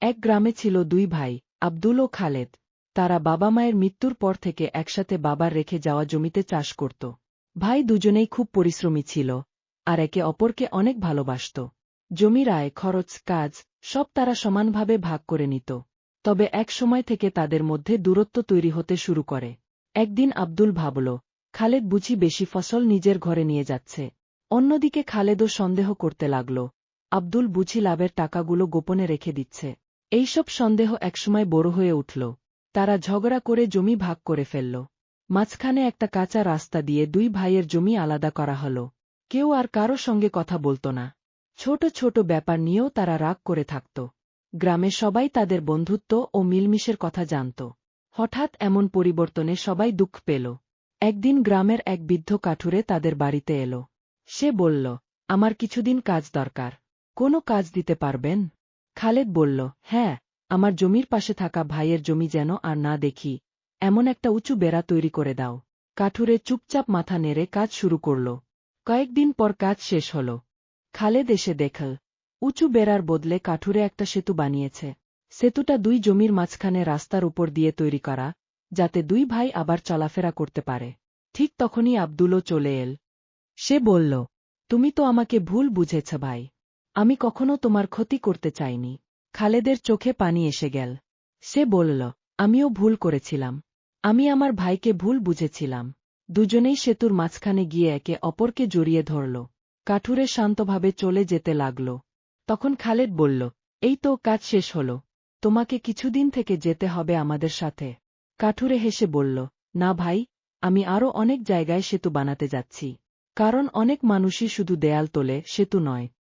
এক গ্রামে ছিল দুই ভাই, আব্দুল ও খালেদ। তারা বাবা মায়ের মৃত্যুর পর থেকে একসাথে বাবার রেখে যাওয়া জমিতে চাষ করত। ভাই দুজনেই খুব পরিশ্রমী ছিল, আর একে অপরকে অনেক ভালোবাসত। জমির আয়, খরচ, কাজ সব তারা সমানভাবে ভাগ করে নিত। তবে এক সময় থেকে তাদের মধ্যে দূরত্ব তৈরি হতে শুরু করে। একদিন আব্দুল ভাবল, খালেদ বুঝি বেশি ফসল নিজের ঘরে নিয়ে যাচ্ছে। অন্যদিকে খালেদও সন্দেহ করতে লাগল, আব্দুল বুঝি লাভের টাকাগুলো গোপনে রেখে দিচ্ছে। এইসব সন্দেহ একসময় বড় হয়ে উঠল। তারা ঝগড়া করে জমি ভাগ করে ফেলল। মাঝখানে একটা কাঁচা রাস্তা দিয়ে দুই ভাইয়ের জমি আলাদা করা হল। কেউ আর কারো সঙ্গে কথা বলত না। ছোট ছোট ব্যাপার নিয়েও তারা রাগ করে থাকত। গ্রামে সবাই তাদের বন্ধুত্ব ও মিলমিশের কথা জানত। হঠাৎ এমন পরিবর্তনে সবাই দুঃখ পেল। একদিন গ্রামের এক বৃদ্ধ কাঠুরে তাদের বাড়িতে এলো। সে বলল, আমার কিছুদিন কাজ দরকার। কোনো কাজ দিতে পারবেন? খালেদ বলল, হ্যাঁ, আমার জমির পাশে থাকা ভাইয়ের জমি যেন আর না দেখি, এমন একটা উঁচু বেড়া তৈরি করে দাও। কাঠুরে চুপচাপ মাথা নেড়ে কাজ শুরু করল। কয়েকদিন পর কাজ শেষ হল। খালেদ এসে দেখল, উঁচু বেড়ার বদলে কাঠুরে একটা সেতু বানিয়েছে। সেতুটা দুই জমির মাঝখানে রাস্তার উপর দিয়ে তৈরি করা, যাতে দুই ভাই আবার চলাফেরা করতে পারে। ঠিক তখনই আব্দুলও চলে এল। সে বলল, তুমি তো আমাকে ভুল বুঝেছ ভাই। আমি কখনো তোমার ক্ষতি করতে চাইনি। খালেদের চোখে পানি এসে গেল। সে বলল, আমিও ভুল করেছিলাম। আমি আমার ভাইকে ভুল বুঝেছিলাম। দুজনেই সেতুর মাঝখানে গিয়ে একে অপরকে জড়িয়ে ধরল। কাঠুরে শান্তভাবে চলে যেতে লাগল। তখন খালেদ বলল, এই তো কাজ শেষ হল, তোমাকে কিছুদিন থেকে যেতে হবে আমাদের সাথে। কাঠুরে হেসে বলল, না ভাই, আমি আরও অনেক জায়গায় সেতু বানাতে যাচ্ছি। কারণ অনেক মানুষই শুধু দেয়াল তোলে, সেতু নয়।